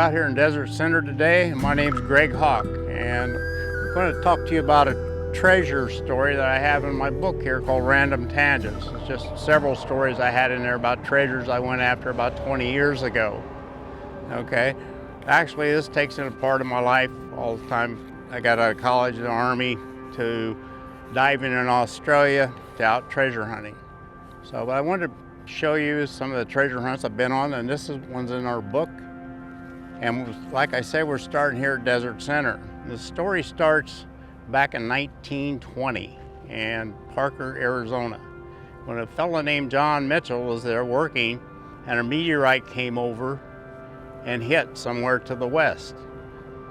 out here in Desert Center today, and my name's Greg Hawk, and I'm going to talk to you about a treasure story that I have in my book here called Random Tangents. It's just several stories I had in there about treasures I went after about 20 years ago. Okay, actually this takes in a part of my life all the time. I got out of college, the Army, to diving in Australia, to out treasure hunting. So I wanted to show you some of the treasure hunts I've been on, and this is one's in our book. And like I say, we're starting here at Desert Center. The story starts back in 1920 in Parker, Arizona, when a fellow named John Mitchell was there working, and a meteorite came over and hit somewhere to the west.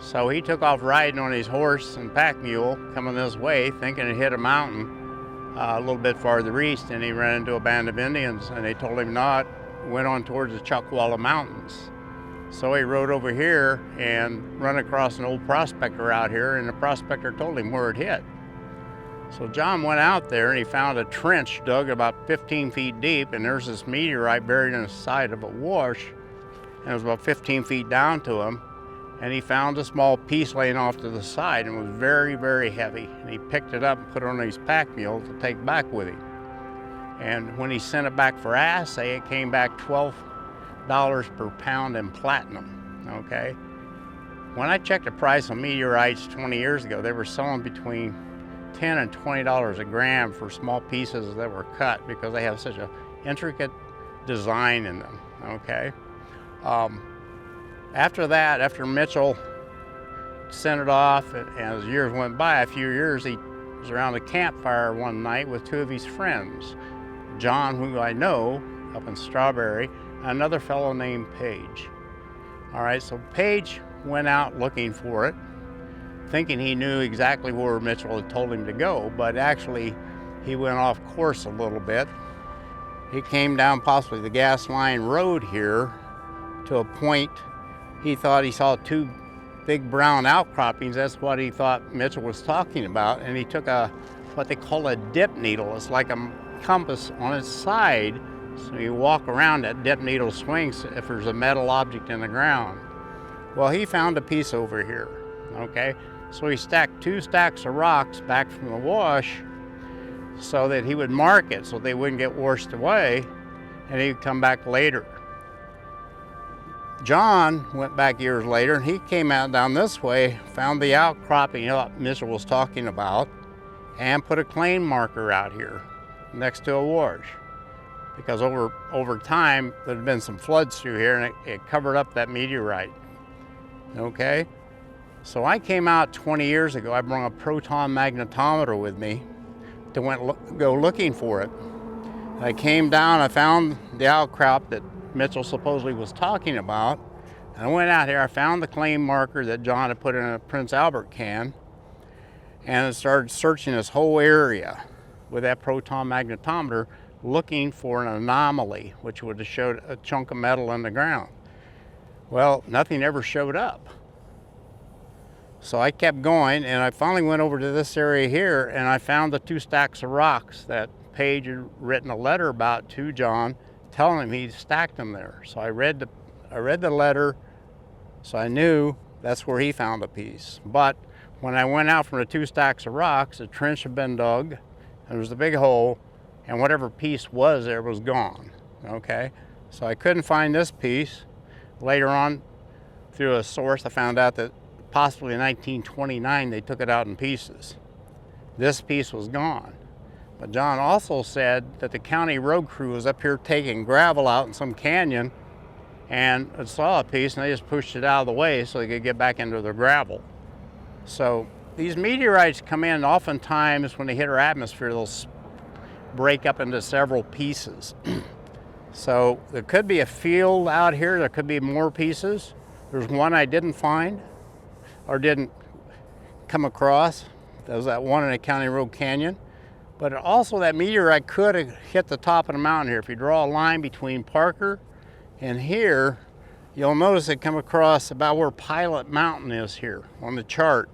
So he took off riding on his horse and pack mule coming this way, thinking it hit a mountain a little bit farther east, and he ran into a band of Indians, and they told him not, went on towards the Chuckwalla Mountains. So he rode over here and run across an old prospector out here, and the prospector told him where it hit. So John went out there and he found a trench dug about 15 feet deep, and there's this meteorite buried in the side of a wash, and it was about 15 feet down to him. And he found a small piece laying off to the side, and it was very, very heavy. And he picked it up and put it on his pack mule to take back with him. And when he sent it back for assay, it came back $12 per pound in platinum, okay? When I checked the price of meteorites 20 years ago, they were selling between $10 and $20 a gram for small pieces that were cut because they have such an intricate design in them, okay? After that, after Mitchell sent it off, and as years went by, a few years, he was around a campfire one night with two of his friends, John, who I know, up in Strawberry, and another fellow named Page. All right, so Page went out looking for it, thinking he knew exactly where Mitchell had told him to go, but actually he went off course a little bit. He came down possibly the gas line road here to a point. He thought he saw two big brown outcroppings. That's what he thought Mitchell was talking about. And he took what they call a dip needle. It's like a compass on its side. So you walk around, that dip needle swings if there's a metal object in the ground. Well, he found a piece over here, okay? So he stacked 2 stacks of rocks back from the wash so that he would mark it so they wouldn't get washed away, and he'd come back later. John went back years later, and he came out down this way, found the outcropping Mitchell was talking about, and put a claim marker out here next to a wash. Because over time, there had been some floods through here, and it covered up that meteorite, okay? So I came out 20 years ago. I brought a proton magnetometer with me to go looking for it. I came down, I found the outcrop that Mitchell supposedly was talking about. And I went out here, I found the claim marker that John had put in a Prince Albert can, and I started searching this whole area with that proton magnetometer, looking for an anomaly, which would have showed a chunk of metal in the ground. Well, nothing ever showed up. So I kept going, and I finally went over to this area here, and I found the 2 stacks of rocks that Page had written a letter about to John, telling him he stacked them there. So I read the letter, so I knew that's where he found a piece. But when I went out from the 2 stacks of rocks, the trench had been dug, and there was a big hole, and whatever piece was there was gone, okay? So I couldn't find this piece. Later on, through a source, I found out that possibly in 1929, they took it out in pieces. This piece was gone. But John also said that the county road crew was up here taking gravel out in some canyon and saw a piece, and they just pushed it out of the way so they could get back into their gravel. So these meteorites come in oftentimes when they hit our atmosphere, they'll break up into several pieces. So there could be a field out here, there could be more pieces. There's one I didn't find or didn't come across. There was that one in a county road canyon. But also that meteorite could have hit the top of the mountain here. If you draw a line between Parker and here, you'll notice it come across about where Pilot Mountain is here on the chart.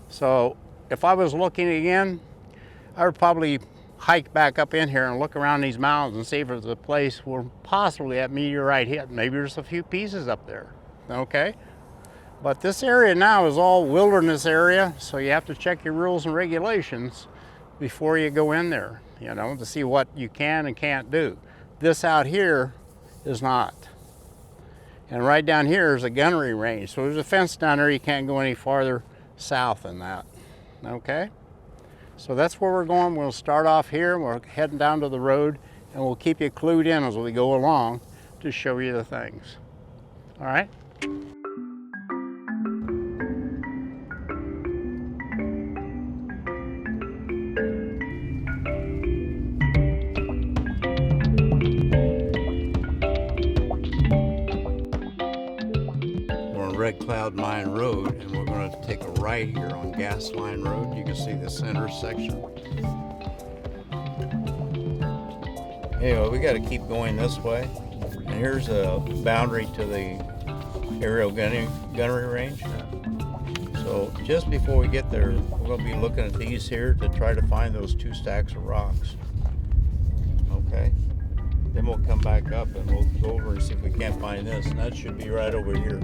So if I was looking again, I would probably hike back up in here and look around these mountains and see if there's a place where possibly that meteorite hit. Maybe there's a few pieces up there. okay? But this area now is all wilderness area, so you have to check your rules and regulations before you go in there, you know, to see what you can and can't do. This out here is not. And right down here is a gunnery range, so there's a fence down there. You can't go any farther south than that, okay? So that's where we're going. We'll start off here, we're heading down to the road, and we'll keep you clued in as we go along to show you the things, all right? Red Cloud Mine Road, and we're going to take a right here on Gas Line Road. You can see the center section. Anyway, we got to keep going this way, and here's a boundary to the aerial gunnery range. So just before we get there, we're going to be looking at these here to try to find those 2 stacks of rocks. Okay, then we'll come back up and we'll go over and see if we can't find this, and that should be right over here.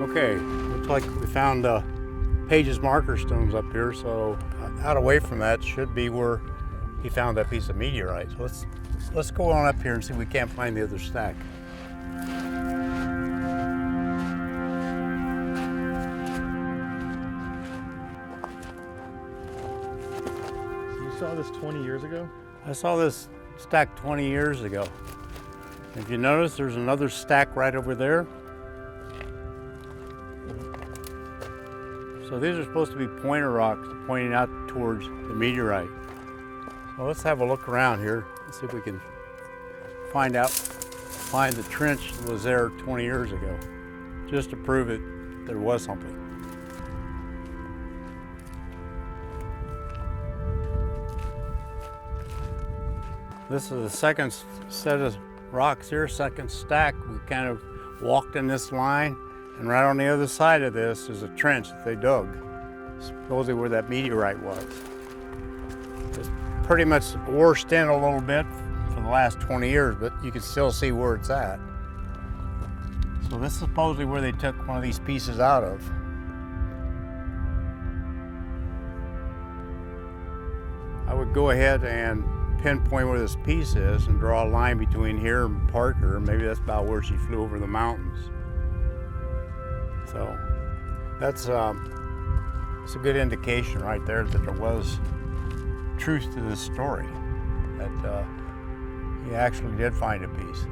Okay, looks like we found Page's marker stones up here, so out away from that should be where he found that piece of meteorite. So let's go on up here and see if we can't find the other stack. You saw this 20 years ago? I saw this stack 20 years ago. If you notice, there's another stack right over there. So these are supposed to be pointer rocks pointing out towards the meteorite. So let's have a look around here and see if we can find the trench that was there 20 years ago, just to prove it there was something. This is the second set of rocks here, second stack. We kind of walked in this line, and right on the other side of this is a trench that they dug, supposedly where that meteorite was. It's pretty much washed in a little bit for the last 20 years, but you can still see where it's at. So this is supposedly where they took one of these pieces out of. I would go ahead and pinpoint where this piece is and draw a line between here and Parker. Maybe that's about where she flew over the mountains. So that's it's a good indication right there that there was truth to this story, that he actually did find a piece.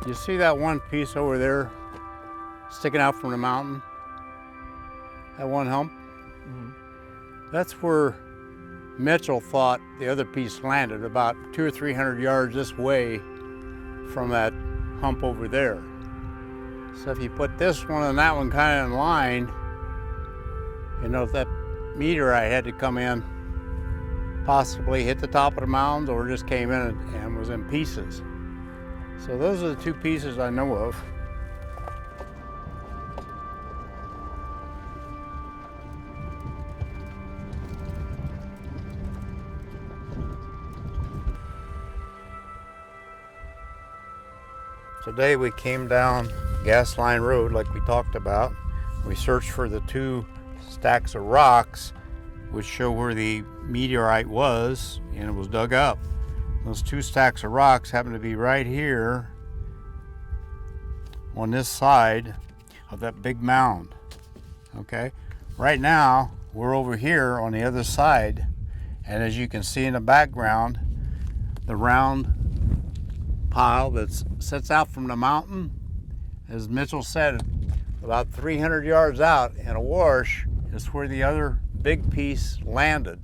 You see that one piece over there sticking out from the mountain? That one hump? Mm-hmm. That's where Mitchell thought the other piece landed, about 200 or 300 yards this way from that hump over there. So if you put this one and that one kind of in line, you know, if that meteorite had to come in, possibly hit the top of the mountains, or just came in and was in pieces. So those are the 2 pieces I know of. Today we came down Gas Line Road like we talked about. We searched for the 2 stacks of rocks which show where the meteorite was, and it was dug up. Those 2 stacks of rocks happen to be right here on this side of that big mound, okay? Right now, we're over here on the other side, and as you can see in the background, the round pile that sets out from the mountain, as Mitchell said, about 300 yards out in a wash is where the other big piece landed.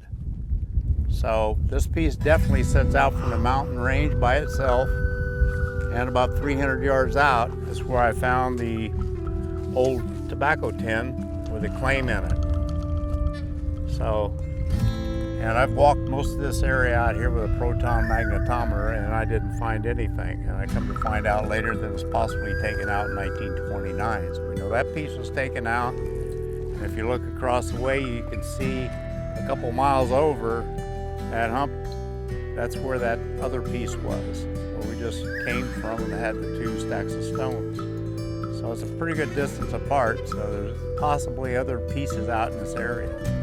So this piece definitely sets out from the mountain range by itself, and about 300 yards out is where I found the old tobacco tin with a claim in it. So, and I've walked most of this area out here with a proton magnetometer, and I didn't find anything. And I come to find out later that it was possibly taken out in 1929. So we know that piece was taken out. And if you look across the way, you can see a couple miles over that hump. That's where that other piece was, where we just came from and had the two stacks of stones. So it's a pretty good distance apart, so there's possibly other pieces out in this area.